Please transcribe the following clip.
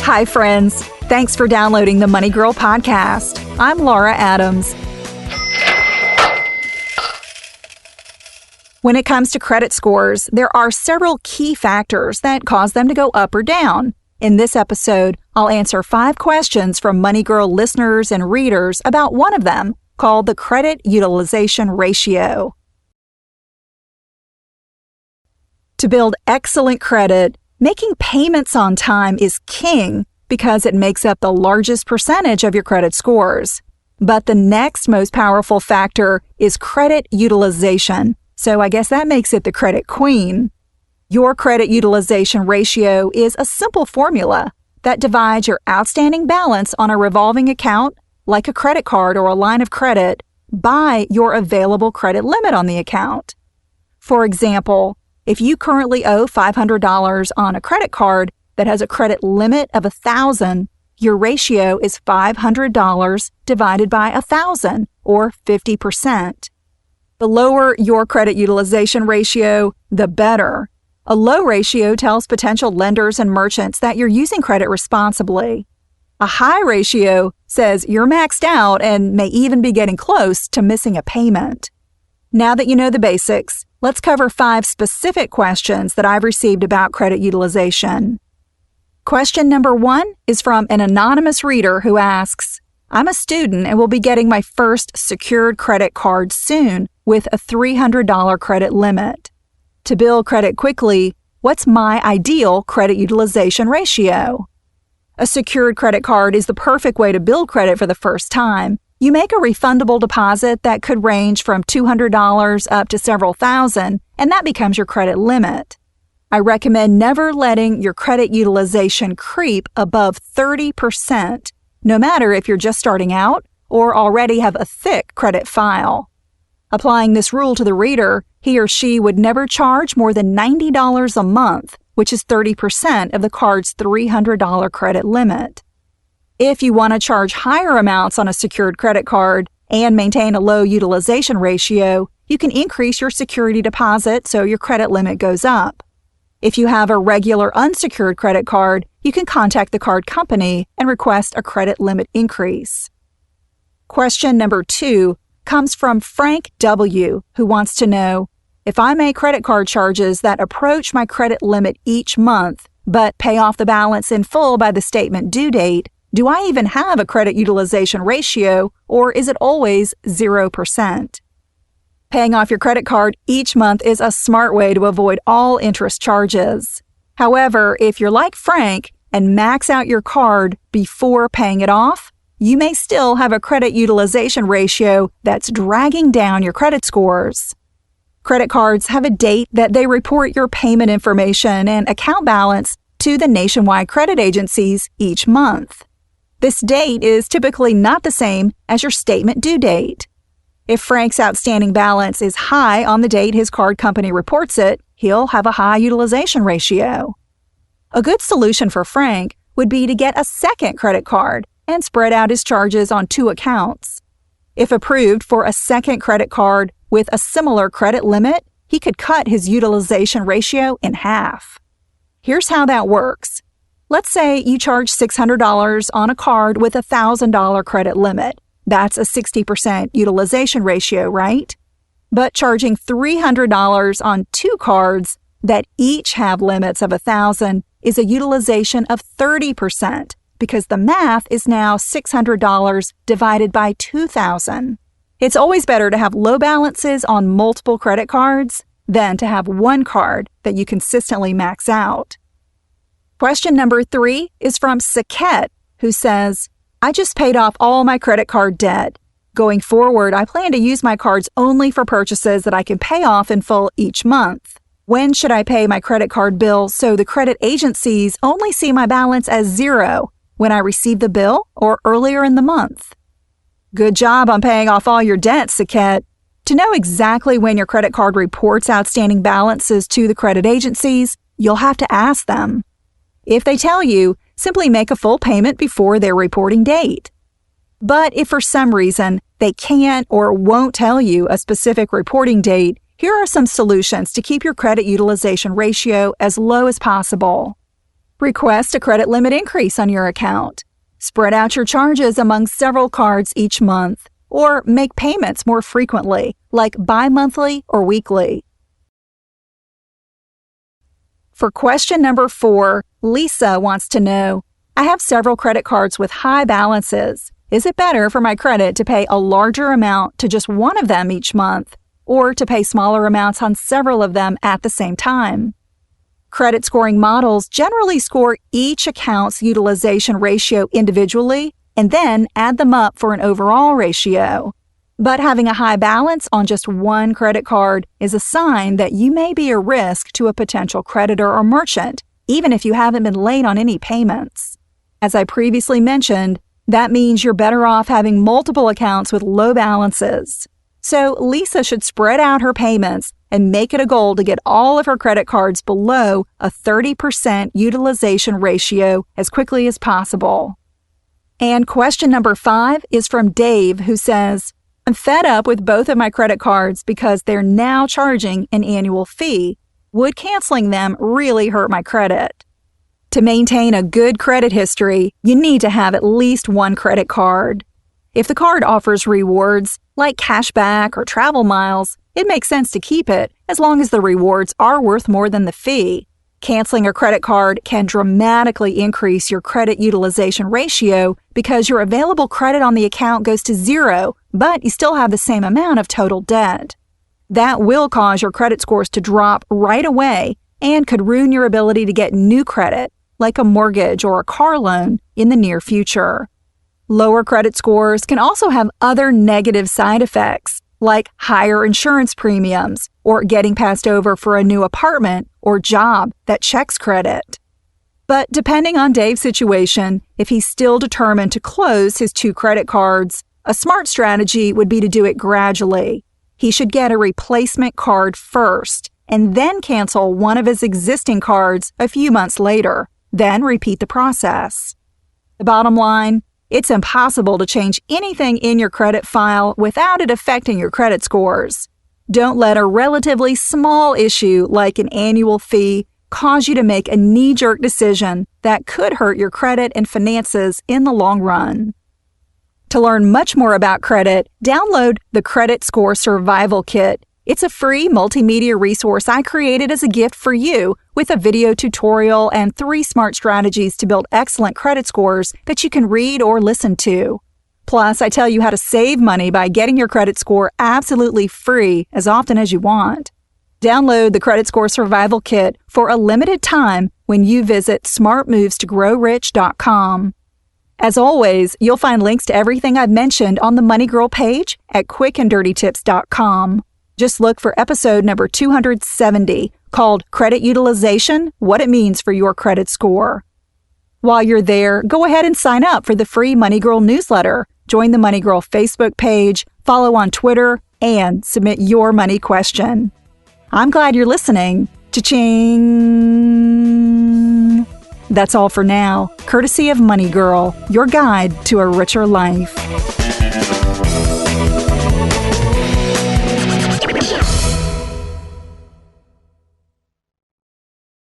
Hi, friends. Thanks for downloading the Money Girl podcast. I'm Laura Adams. When it comes to credit scores, there are several key factors that cause them to go up or down. In this episode, I'll answer 5 questions from Money Girl listeners and readers about one of them, called the credit utilization ratio. To build excellent credit, making payments on time is king because it makes up the largest percentage of your credit scores. But the next most powerful factor is credit utilization. So I guess that makes it the credit queen. Your credit utilization ratio is a simple formula that divides your outstanding balance on a revolving account, like a credit card or a line of credit, by your available credit limit on the account. For example, if you currently owe $500 on a credit card that has a credit limit of $1,000, your ratio is $500 divided by 1,000, or 50%. The lower your credit utilization ratio, the better. A low ratio tells potential lenders and merchants that you're using credit responsibly. A high ratio says you're maxed out and may even be getting close to missing a payment. Now that you know the basics, let's cover 5 specific questions that I've received about credit utilization. Question number 1 is from an anonymous reader who asks, I'm a student and will be getting my first secured credit card soon with a $300 credit limit. To build credit quickly, what's my ideal credit utilization ratio? A secured credit card is the perfect way to build credit for the first time. You make a refundable deposit that could range from $200 up to several thousand, and that becomes your credit limit. I recommend never letting your credit utilization creep above 30%, no matter if you're just starting out or already have a thick credit file. Applying this rule to the reader, he or she would never charge more than $90 a month, which is 30% of the card's $300 credit limit. If you want to charge higher amounts on a secured credit card and maintain a low utilization ratio, you can increase your security deposit so your credit limit goes up. If you have a regular unsecured credit card, you can contact the card company and request a credit limit increase. Question number 2 comes from Frank W., who wants to know, if I make credit card charges that approach my credit limit each month, but pay off the balance in full by the statement due date, do I even have a credit utilization ratio, or is it always 0%? Paying off your credit card each month is a smart way to avoid all interest charges. However, if you're like Frank and max out your card before paying it off, you may still have a credit utilization ratio that's dragging down your credit scores. Credit cards have a date that they report your payment information and account balance to the nationwide credit agencies each month. This date is typically not the same as your statement due date. If Frank's outstanding balance is high on the date his card company reports it, he'll have a high utilization ratio. A good solution for Frank would be to get a second credit card and spread out his charges on 2 accounts. If approved for a second credit card with a similar credit limit, he could cut his utilization ratio in half. Here's how that works. Let's say you charge $600 on a card with a $1,000 credit limit. That's a 60% utilization ratio, right? But charging $300 on 2 cards that each have limits of $1,000 is a utilization of 30%, because the math is now $600 divided by 2,000. It's always better to have low balances on multiple credit cards than to have one card that you consistently max out. Question number 3 is from Saket, who says, I just paid off all my credit card debt. Going forward, I plan to use my cards only for purchases that I can pay off in full each month. When should I pay my credit card bill so the credit agencies only see my balance as 0 when I receive the bill or earlier in the month? Good job on paying off all your debt, Saket. To know exactly when your credit card reports outstanding balances to the credit agencies, you'll have to ask them. If they tell you, simply make a full payment before their reporting date. But if for some reason they can't or won't tell you a specific reporting date, here are some solutions to keep your credit utilization ratio as low as possible. Request a credit limit increase on your account. Spread out your charges among several cards each month, or make payments more frequently, like bi-monthly or weekly. For question number 4, Lisa wants to know, I have several credit cards with high balances. Is it better for my credit to pay a larger amount to just one of them each month, or to pay smaller amounts on several of them at the same time? Credit scoring models generally score each account's utilization ratio individually and then add them up for an overall ratio. But having a high balance on just one credit card is a sign that you may be a risk to a potential creditor or merchant, even if you haven't been late on any payments. As I previously mentioned, that means you're better off having multiple accounts with low balances. So Lisa should spread out her payments and make it a goal to get all of her credit cards below a 30% utilization ratio as quickly as possible. And question number 5 is from Dave, who says, I'm fed up with both of my credit cards because they're now charging an annual fee. Would canceling them really hurt my credit? To maintain a good credit history, you need to have at least one credit card. If the card offers rewards, like cashback or travel miles, it makes sense to keep it as long as the rewards are worth more than the fee. Canceling a credit card can dramatically increase your credit utilization ratio because your available credit on the account goes to zero, but you still have the same amount of total debt. That will cause your credit scores to drop right away and could ruin your ability to get new credit, like a mortgage or a car loan, in the near future. Lower credit scores can also have other negative side effects, like higher insurance premiums or getting passed over for a new apartment or job that checks credit. But depending on Dave's situation, if he's still determined to close his 2 credit cards, a smart strategy would be to do it gradually. He should get a replacement card first and then cancel one of his existing cards a few months later, then repeat the process. The bottom line, it's impossible to change anything in your credit file without it affecting your credit scores. Don't let a relatively small issue like an annual fee cause you to make a knee-jerk decision that could hurt your credit and finances in the long run. To learn much more about credit, download the Credit Score Survival Kit. It's a free multimedia resource I created as a gift for you, with a video tutorial and 3 smart strategies to build excellent credit scores that you can read or listen to. Plus, I tell you how to save money by getting your credit score absolutely free as often as you want. Download the Credit Score Survival Kit for a limited time when you visit smartmovestogrowrich.com. As always, you'll find links to everything I've mentioned on the Money Girl page at quickanddirtytips.com. Just look for episode number 270, called Credit Utilization, What It Means for Your Credit Score. While you're there, go ahead and sign up for the free Money Girl newsletter, join the Money Girl Facebook page, follow on Twitter, and submit your money question. I'm glad you're listening. Cha-ching! That's all for now, courtesy of Money Girl, your guide to a richer life.